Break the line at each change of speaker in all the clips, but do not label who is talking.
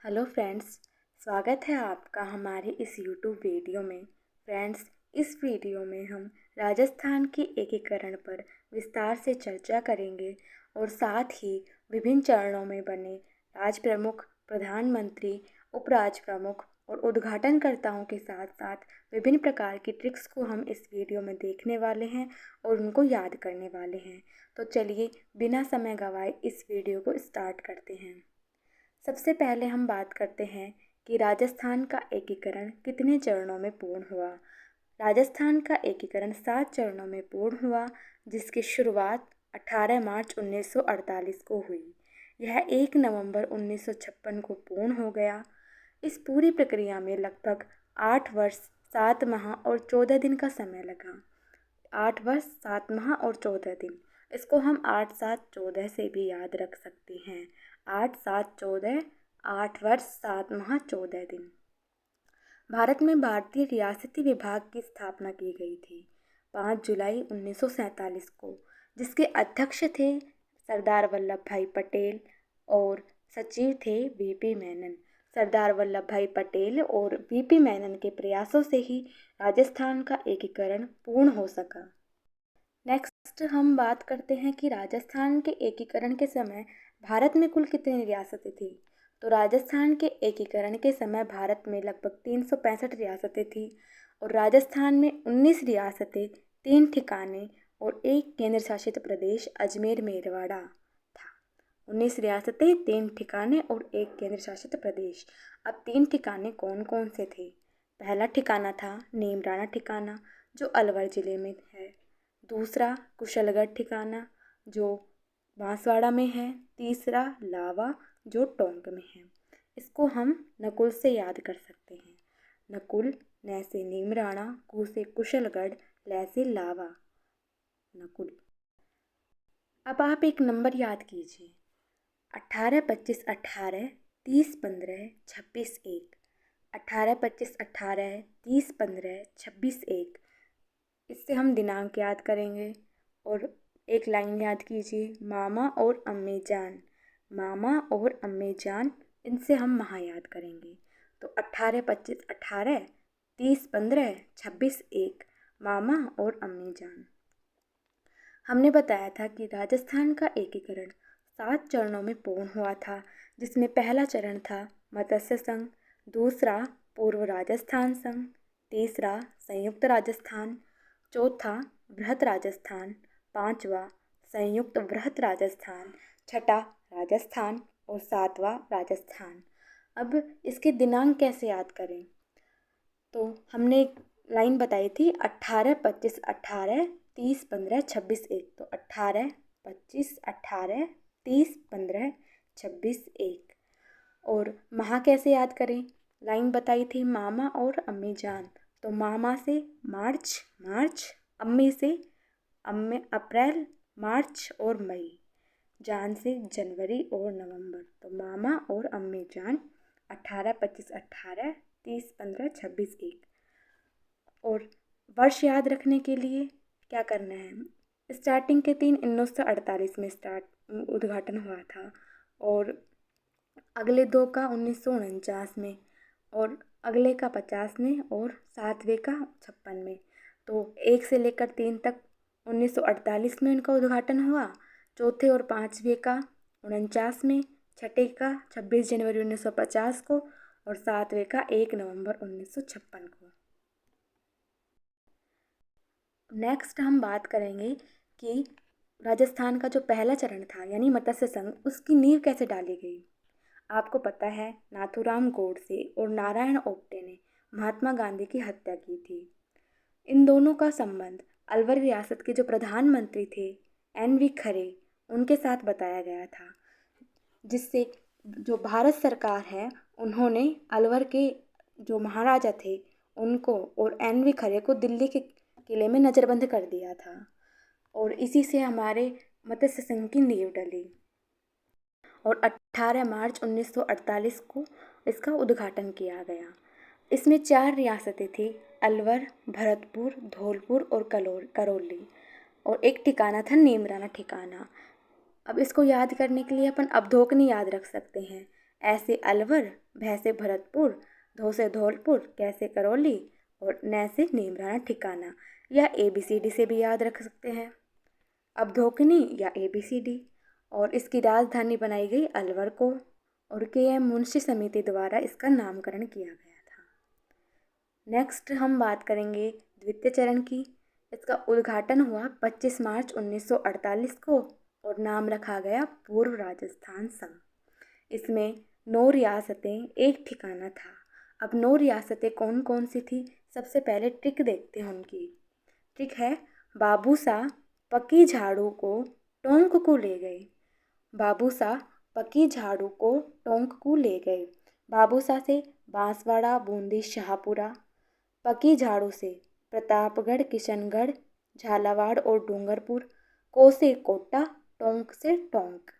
Hello friends, स्वागत है आपका हमारे इस यूट्यूब वीडियो में। फ्रेंड्स, इस वीडियो में हम राजस्थान के एकीकरण पर विस्तार से चर्चा करेंगे और साथ ही विभिन्न चरणों में बने राज प्रमुख, प्रधानमंत्री, उपराज प्रमुख और उद्घाटनकर्ताओं के साथ साथ विभिन्न प्रकार की ट्रिक्स को हम इस वीडियो में देखने वाले हैं और उनको याद करने वाले हैं। तो चलिए बिना समय गंवाए इस वीडियो को स्टार्ट करते हैं। सबसे पहले हम बात करते हैं कि राजस्थान का एकीकरण कितने चरणों में पूर्ण हुआ। राजस्थान का एकीकरण 7 चरणों में पूर्ण हुआ, जिसकी शुरुआत 18 मार्च 1948 को हुई। यह 1 नवंबर 1956 को पूर्ण हो गया। इस पूरी प्रक्रिया में लगभग 8 वर्ष 7 माह और 14 दिन का समय लगा। 8 वर्ष 7 माह और 14 दिन, इसको हम 8 7 14 से भी याद रख सकते हैं। 8 7 14, 8 वर्ष 7 माह 14 दिन। भारत में भारतीय रियासती विभाग की स्थापना की गई थी 5 जुलाई 1947 को, जिसके अध्यक्ष थे सरदार वल्लभ भाई पटेल और सचिव थे वीपी मेनन। सरदार वल्लभ भाई पटेल और वीपी मेनन के प्रयासों से ही राजस्थान का एकीकरण पूर्ण हो सका। नेक्स्ट हम बात करते हैं कि राजस्थान के एकीकरण के समय भारत में कुल कितनी रियासतें थी। तो राजस्थान के एकीकरण के समय भारत में लगभग 365 रियासतें थी और राजस्थान में 19 रियासतें, 3 ठिकाने और 1 केंद्र शासित प्रदेश अजमेर मेरवाड़ा था। 19 रियासतें, 3 ठिकाने और 1 केंद्र शासित प्रदेश। अब 3 ठिकाने कौन कौन से थे? पहला ठिकाना था नीमराना ठिकाना, जो अलवर ज़िले में है। दूसरा कुशलगढ़ ठिकाना, जो बांसवाड़ा में है। तीसरा लावा, जो टोंक में है। इसको हम नकुल से याद कर सकते हैं। नकुल, न से नीमराना, कु से कुशलगढ़, ल से लावा, नकुल। अब आप एक नंबर याद कीजिए, 18 25 18, 30 15, 26 1। 18 25 18, 30 15, 26 1। इससे हम दिनांक याद करेंगे और एक लाइन याद कीजिए, मामा और अम्मी जान। मामा और अम्मी जान, इनसे हम माह याद करेंगे। तो 18 25 18, 30 15, 26 1, मामा और अम्मी जान। हमने बताया था कि राजस्थान का एकीकरण 7 चरणों में पूर्ण हुआ था, जिसमें पहला चरण था मत्स्य संघ, दूसरा पूर्व राजस्थान संघ, तीसरा संयुक्त राजस्थान, चौथा बृहत राजस्थान, पांचवा संयुक्त बृहत राजस्थान, छठा राजस्थान और सातवां राजस्थान। अब इसके दिनांक कैसे याद करें? तो हमने एक लाइन बताई थी, 18 25 18, 30 15, 26 1। तो 18 25 18, 30 15, 26 1। और माह कैसे याद करें? लाइन बताई थी, मामा और अम्मी जान। तो मामा से मार्च मार्च, अम्मी से अप्रैल, मार्च और मई, जान से जनवरी और नवंबर। तो मामा और अम्मी जान 18 25 18, 30 15, 26 1। और वर्ष याद रखने के लिए क्या करना है? स्टार्टिंग के 3 1948 में उद्घाटन हुआ था और अगले 2 का 1949 में और अगले का 50 में और 7वें का 56 में। तो 1 से लेकर 3 तक 1948 में उनका उद्घाटन हुआ, चौथे और 5वें का 49 में, छठे का 26 जनवरी 1950 को और 7वें का 1 नवंबर 1956 को। नेक्स्ट हम बात करेंगे कि राजस्थान का जो पहला चरण था यानी मत्स्य संघ, उसकी नींव कैसे डाली गई। आपको पता है, नाथूराम गोडसे और नारायण ओप्टे ने महात्मा गांधी की हत्या की थी। इन दोनों का संबंध अलवर रियासत के जो प्रधानमंत्री थे NV खरे, उनके साथ बताया गया था, जिससे जो भारत सरकार है उन्होंने अलवर के जो महाराजा थे उनको और NV खरे को दिल्ली के किले में नज़रबंद कर दिया था और इसी से हमारे मत्स्य संघ की नींव डली। और 18 मार्च 1948 को इसका उद्घाटन किया गया। इसमें 4 रियासतें थी, अलवर, भरतपुर, धौलपुर और करौली, और एक ठिकाना था नीमराना ठिकाना। अब इसको याद करने के लिए अपन अवधोकनी याद रख सकते हैं। ऐ से अलवर, भै से भरतपुर, धो से धौलपुर, कै से करौली और नै से नीमराना ठिकाना। यह ABCD से भी याद रख सकते हैं। अब धोकनी या ABCD, और इसकी राजधानी बनाई गई अलवर को और KM मुंशी समिति द्वारा इसका नामकरण किया गया था। नेक्स्ट हम बात करेंगे द्वितीय चरण की। इसका उद्घाटन हुआ 25 मार्च 1948 को और नाम रखा गया पूर्व राजस्थान संघ। इसमें 9 रियासतें, एक ठिकाना था। अब 9 रियासतें कौन कौन सी थी, सबसे पहले ट्रिक देखते हैं उनकी। ट्रिक है, बाबूसा पकी झाड़ू को टोंक को ले गए। बाबूसा पकी झाड़ू को टोंक को ले गए। बाबूसा से बांसवाड़ा, बूंदी, शाहपुरा। पकी झाड़ू से प्रतापगढ़, किशनगढ़, झालावाड़ और डूंगरपुर। को से कोटा, टोंक से टोंक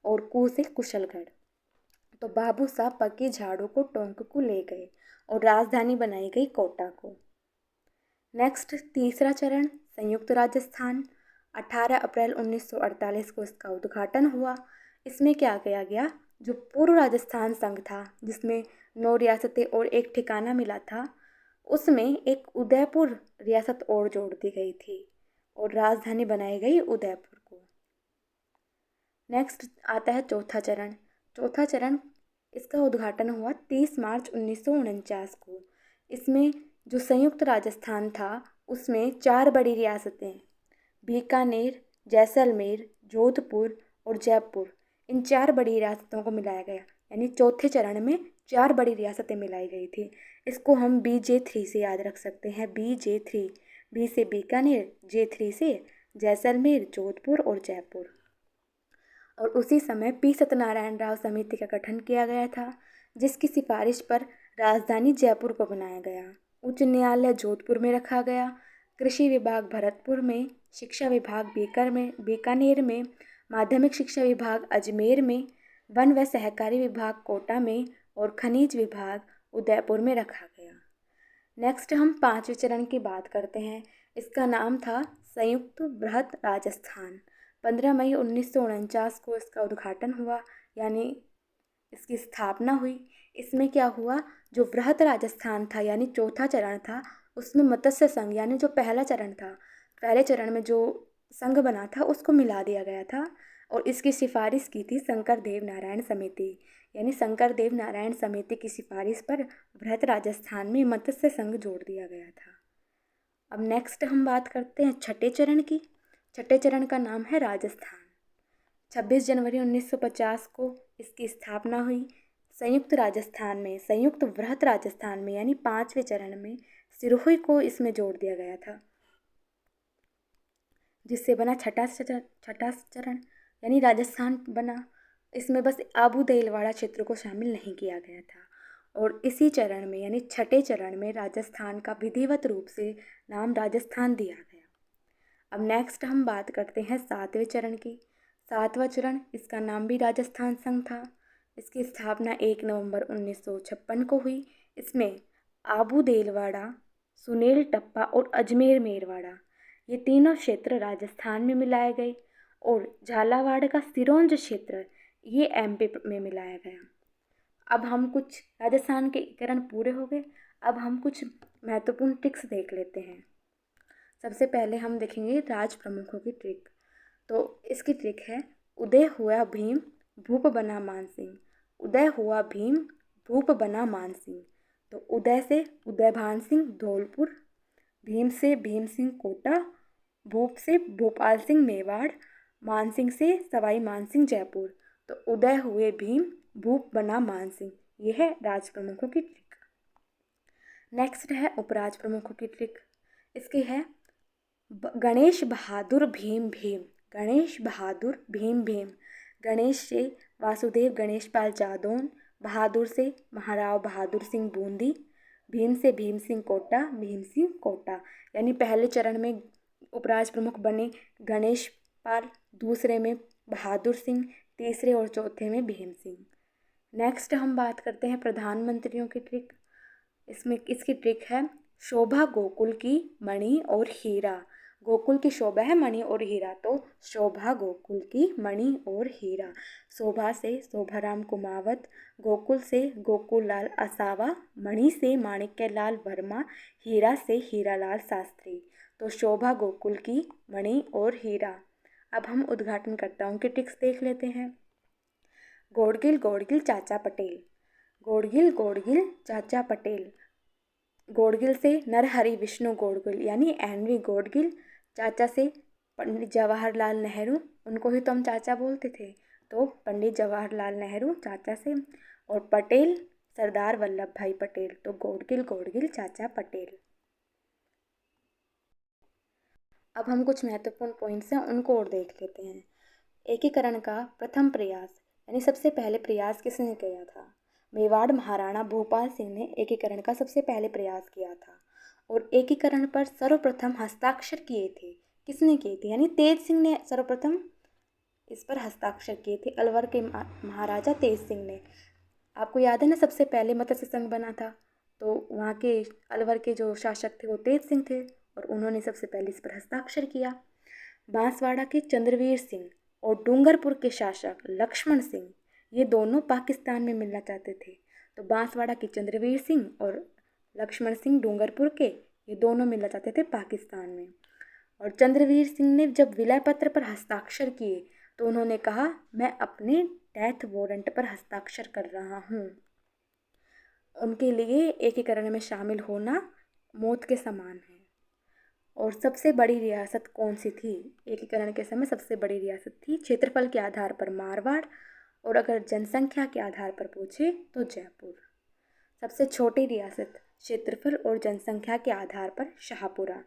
और कू से कुशलगढ़। तो बाबूसा पकी झाड़ू को टोंक को ले गए और राजधानी बनाई गई कोटा को। नेक्स्ट तीसरा चरण, संयुक्त राजस्थान। 18 अप्रैल 1948 को इसका उद्घाटन हुआ। इसमें क्या किया गया, जो पूर्व राजस्थान संघ था जिसमें 9 रियासतें और एक ठिकाना मिला था, उसमें एक उदयपुर रियासत और जोड़ दी गई थी और राजधानी बनाई गई उदयपुर को। नेक्स्ट आता है चौथा चरण। चौथा चरण, इसका उद्घाटन हुआ 30 मार्च 1949 को। इसमें जो संयुक्त राजस्थान था उसमें 4 बड़ी रियासतें, बीकानेर, जैसलमेर, जोधपुर और जयपुर, इन 4 बड़ी रियासतों को मिलाया गया। यानी चौथे चरण में 4 बड़ी रियासतें मिलाई गई थी। इसको हम BJ3 से याद रख सकते हैं। BJ3, B से बीकानेर, J3 से जैसलमेर, जोधपुर और जयपुर। और उसी समय P सत्यनारायण राव समिति का गठन किया गया था, जिसकी सिफारिश पर राजधानी जयपुर को बनाया गया। उच्च न्यायालय जोधपुर में रखा गया। कृषि विभाग भरतपुर में, शिक्षा विभाग बीकानेर में, माध्यमिक शिक्षा विभाग अजमेर में, वन व सहकारी विभाग कोटा में और खनिज विभाग उदयपुर में रखा गया। नेक्स्ट हम 5वें चरण की बात करते हैं। इसका नाम था संयुक्त बृहत राजस्थान। 15 मई 1949 को इसका उद्घाटन हुआ, यानी इसकी स्थापना हुई। इसमें क्या हुआ, जो बृहत राजस्थान था यानी चौथा चरण था, उसमें मत्स्य संघ यानी जो पहला चरण था, पहले चरण में जो संघ बना था उसको मिला दिया गया था और इसकी सिफारिश की थी शंकर देव नारायण समिति। यानी शंकर देव नारायण समिति की सिफारिश पर बृहत राजस्थान में मत्स्य संघ जोड़ दिया गया था। अब नेक्स्ट हम बात करते हैं छठे चरण की। छठे चरण का नाम है राजस्थान। 26 जनवरी 1950 को इसकी स्थापना हुई। संयुक्त राजस्थान में, संयुक्त बृहत राजस्थान में यानी 5वें चरण में सिरोही को इसमें जोड़ दिया गया था, जिससे बना छठा चरण यानी राजस्थान बना। इसमें बस आबू देलवाड़ा क्षेत्र को शामिल नहीं किया गया था और इसी चरण में यानी छठे चरण में राजस्थान का विधिवत रूप से नाम राजस्थान दिया गया। अब नेक्स्ट हम बात करते हैं 7वें चरण की। 7वां चरण, इसका नाम भी राजस्थान संघ था। इसकी स्थापना 1 नवंबर 1956 को हुई। इसमें आबू देलवाड़ा, सुनेल टप्पा और अजमेर मेरवाड़ा, ये तीनों क्षेत्र राजस्थान में मिलाए गए और झालावाड़ का सिरोंज क्षेत्र ये MP में मिलाया गया। अब हम कुछ राजस्थान के एकीकरण पूरे हो गए। अब हम कुछ महत्वपूर्ण ट्रिक्स देख लेते हैं। सबसे पहले हम देखेंगे राज प्रमुखों की ट्रिक। तो इसकी ट्रिक है, उदय हुआ भीम, भूप बना मानसिंह। उदय हुआ भीम, भूप बना मानसिंह। तो उदय से उदयभान सिंह धौलपुर, भीम से भीम सिंह कोटा, भूप से भोपाल सिंह मेवाड़, मानसिंह से सवाई मानसिंह जयपुर। तो उदय हुए भीम, भूप बना मानसिंह, ये है राज प्रमुखों की ट्रिक। नेक्स्ट है उपराज प्रमुखों की ट्रिक। इसकी है गणेश बहादुर भीम भीम, गणेश बहादुर भीम भीम। गणेश से वासुदेव गणेश पाल जादौन, बहादुर से महाराव बहादुर सिंह बूंदी, भीम से भीम सिंह कोटा, भीम सिंह कोटा। यानी पहले चरण में उपराज प्रमुख बने गणेश पाल, दूसरे में बहादुर सिंह, तीसरे और चौथे में भीम सिंह। नेक्स्ट हम बात करते हैं प्रधानमंत्रियों की ट्रिक। इसमें इसकी ट्रिक है शोभा गोकुल की मणि और हीरा। गोकुल की शोभा है मणि और हीरा, तो शोभा गोकुल की मणि और हीरा। शोभा से शोभाराम कुमावत, गोकुल से गोकुललाल असावा, मणि से माणिक्यलाल वर्मा, हीरा से हीरालाल शास्त्री। तो शोभा गोकुल की मणि और हीरा। अब हम उद्घाटनकर्ताओं के टिक्स देख लेते हैं। गोडगिल गोडगिल चाचा पटेल, गोडगिल गोडगिल चाचा पटेल। गोडगिल से नरहरि विष्णु गोडगिल यानी एनवी गोडगिल। चाचा से पंडित जवाहरलाल नेहरू, उनको ही तो हम चाचा बोलते थे, तो पंडित जवाहरलाल नेहरू चाचा से। और पटेल सरदार वल्लभ भाई पटेल, तो गोडगिल गोडगिल चाचा पटेल। अब हम कुछ महत्वपूर्ण पॉइंट्स हैं उनको और देख लेते हैं। एकीकरण का प्रथम प्रयास यानी सबसे पहले प्रयास किसने किया था? मेवाड़ महाराणा भूपाल सिंह ने एकीकरण का सबसे पहले प्रयास किया था। और एकीकरण पर सर्वप्रथम हस्ताक्षर किए थे, किसने किए थे? यानी तेज सिंह ने सर्वप्रथम इस पर हस्ताक्षर किए थे, अलवर के महाराजा तेज सिंह ने। आपको याद है ना, सबसे पहले मत्स्य संघ बना था, तो वहाँ के अलवर के जो शासक थे वो तेज सिंह थे, और उन्होंने सबसे पहले इस पर हस्ताक्षर किया। बांसवाड़ा के चंद्रवीर सिंह और डूंगरपुर के शासक लक्ष्मण सिंह, ये दोनों पाकिस्तान में मिलना चाहते थे। तो बांसवाड़ा के चंद्रवीर सिंह और लक्ष्मण सिंह डूंगरपुर के, ये दोनों मिलना चाहते थे पाकिस्तान में। और चंद्रवीर सिंह ने जब विलय पत्र पर हस्ताक्षर किए तो उन्होंने कहा, मैं अपने डेथ वारंट पर हस्ताक्षर कर रहा हूँ। उनके लिए एकीकरण में शामिल होना मौत के समान है। और सबसे बड़ी रियासत कौन सी थी? एकीकरण के समय सबसे बड़ी रियासत थी क्षेत्रफल के आधार पर मारवाड़, और अगर जनसंख्या के आधार पर पूछे तो जयपुर। सबसे छोटी रियासत क्षेत्रफल और जनसंख्या के आधार पर शाहपुरा।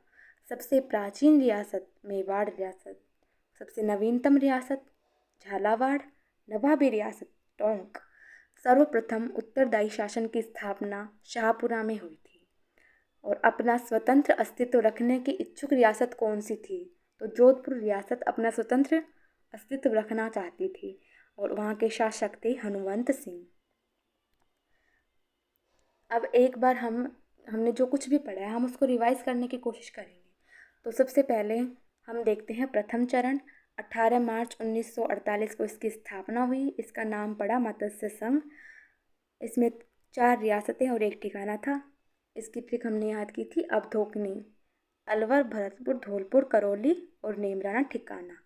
सबसे प्राचीन रियासत मेवाड़ रियासत। सबसे नवीनतम रियासत झालावाड़। नवाबी रियासत टोंक। सर्वप्रथम उत्तरदायी शासन की स्थापना शाहपुरा में हुई थी। और अपना स्वतंत्र अस्तित्व रखने की इच्छुक रियासत कौन सी थी? तो जोधपुर रियासत अपना स्वतंत्र अस्तित्व रखना चाहती थी, और वहाँ के शासक थे हनुमंत सिंह। अब एक बार हमने जो कुछ भी पढ़ा है हम उसको रिवाइज करने की कोशिश करेंगे। तो सबसे पहले हम देखते हैं प्रथम चरण। 18 मार्च 1948 को इसकी स्थापना हुई। इसका नाम पड़ा मत्स्य संघ। इसमें 4 रियासतें और 1 ठिकाना था। इसकी ट्रिक हमने याद की थी, अवधोकनी। अलवर, भरतपुर, धौलपुर, करौली और नेमराना ठिकाना।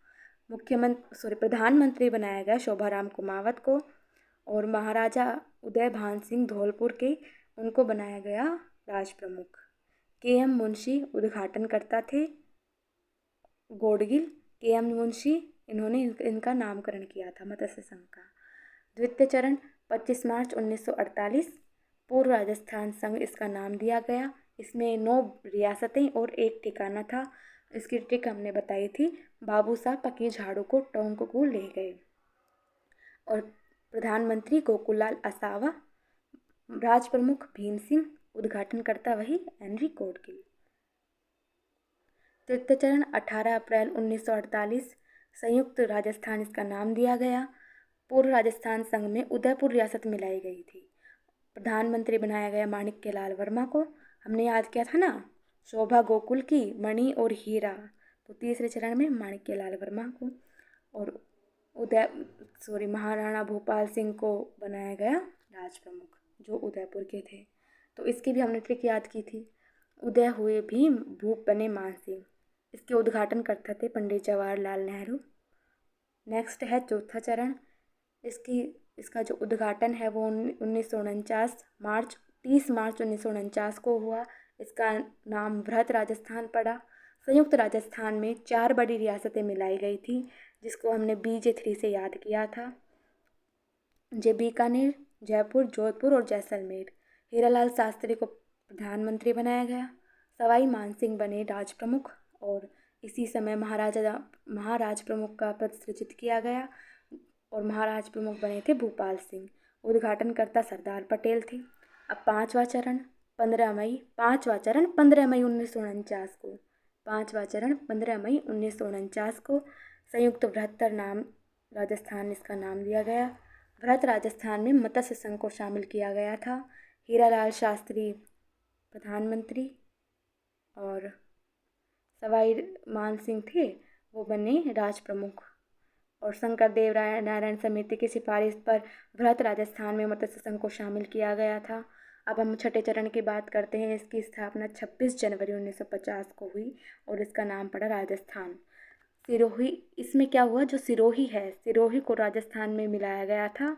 प्रधानमंत्री बनाया गया शोभाराम कुमावत को, और महाराजा उदय भान सिंह धौलपुर के, उनको बनाया गया राज प्रमुख। के.एम. मुंशी उद्घाटनकर्ता थे। गोडगिल के.एम. मुंशी, इन्होंने इनका नामकरण किया था मत्स्य संघ का। द्वितीय चरण 25 मार्च 1948, पूर्व राजस्थान संघ इसका नाम दिया गया। इसमें 9 रियासतें और 1 ठिकाना था। इसकी ट्रिक हमने बताई थी, बाबू साहब पकी झाड़ू को टोंक को ले गए। और प्रधानमंत्री गोकुललाल असावा, राज प्रमुख भीम सिंह, उद्घाटनकर्ता वही हेनरी गोडगिल। तृतीय चरण 18 अप्रैल 1948, संयुक्त राजस्थान इसका नाम दिया गया। पूर्व राजस्थान संघ में उदयपुर रियासत मिलाई गई थी। प्रधानमंत्री बनाया गया माणिक्यलाल वर्मा को। हमने याद किया था ना, शोभा गोकुल की मणि और हीरा, तो तीसरे चरण में माणिक्यलाल वर्मा को। और महाराणा भूपाल सिंह को बनाया गया राज प्रमुख, जो उदयपुर के थे। तो इसकी भी हमने ट्रिक याद की थी। उदय हुए भीम, भूप बने मान सिंह। इसके उद्घाटनकर्ता थे पंडित जवाहरलाल नेहरू। नेक्स्ट है चौथा चरण। इसका जो उद्घाटन है वो 30 मार्च 1949 को हुआ। इसका नाम वृहत राजस्थान पड़ा। संयुक्त राजस्थान में 4 बड़ी रियासतें मिलाई गई थी, जिसको हमने BJ3 से याद किया था। बीकानेर, जयपुर, जोधपुर और जैसलमेर। हीरालाल शास्त्री को प्रधानमंत्री बनाया गया। सवाई मानसिंह बने राज प्रमुख, और इसी समय महाराज प्रमुख का पद सृजित किया गया, और महाराज प्रमुख बने थे भूपाल सिंह। उद्घाटनकर्ता सरदार पटेल थे। अब पाँचवा चरण 15 मई 1949 को, पाँचवा चरण 15 मई 1949 को संयुक्त बृहत्तर नाम राजस्थान इसका नाम दिया गया। वृहत राजस्थान में मत्स्य संघ को शामिल किया गया था। हीरालाल शास्त्री प्रधानमंत्री और सवाई मान सिंह थे वो बने राज प्रमुख। और शंकर देव नारायण समिति की सिफारिश पर वृहत राजस्थान में मत्स्य संघ को शामिल किया गया था। अब हम छठे चरण की बात करते हैं। इसकी स्थापना 26 जनवरी 1950 को हुई और इसका नाम पड़ा राजस्थान। सिरोही, इसमें क्या हुआ, जो सिरोही है, सिरोही को राजस्थान में मिलाया गया था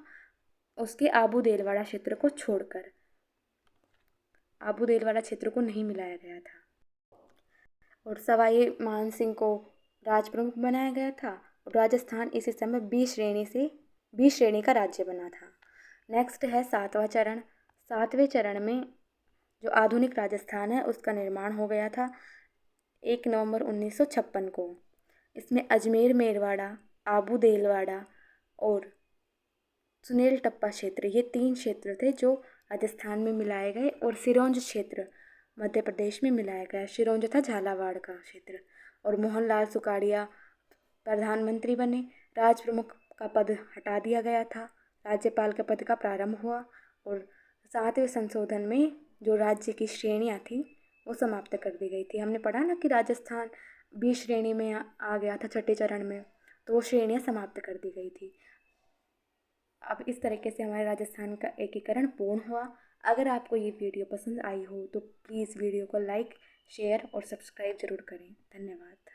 उसके आबू देलवाड़ा क्षेत्र को छोड़कर। आबू देलवाड़ा क्षेत्र को नहीं मिलाया गया था। और सवाई मान सिंह को राज प्रमुख बनाया गया था। और राजस्थान इसी समय बी श्रेणी का राज्य बना था। नेक्स्ट है 7वां चरण। 7वें चरण में जो आधुनिक राजस्थान है उसका निर्माण हो गया था 1 नवंबर 1956 को। इसमें अजमेर मेरवाड़ा, आबू देलवाड़ा और सुनेल टप्पा क्षेत्र, ये 3 क्षेत्र थे जो राजस्थान में मिलाए गए। और सिरोंज क्षेत्र मध्य प्रदेश में मिलाया गया। सिरोंज था झालावाड़ का क्षेत्र। और मोहनलाल सुखाड़िया प्रधानमंत्री बने। राज प्रमुख का पद हटा दिया गया था। राज्यपाल के पद का प्रारंभ हुआ। और 7वें संशोधन में जो राज्य की श्रेणियाँ थी वो समाप्त कर दी गई थी। हमने पढ़ा ना कि राजस्थान बी श्रेणी में आ गया था छठे चरण में, तो वो श्रेणियाँ समाप्त कर दी गई थी। अब इस तरीके से हमारे राजस्थान का एकीकरण पूर्ण हुआ। अगर आपको ये वीडियो पसंद आई हो तो प्लीज़ वीडियो को लाइक, शेयर और सब्सक्राइब ज़रूर करें। धन्यवाद।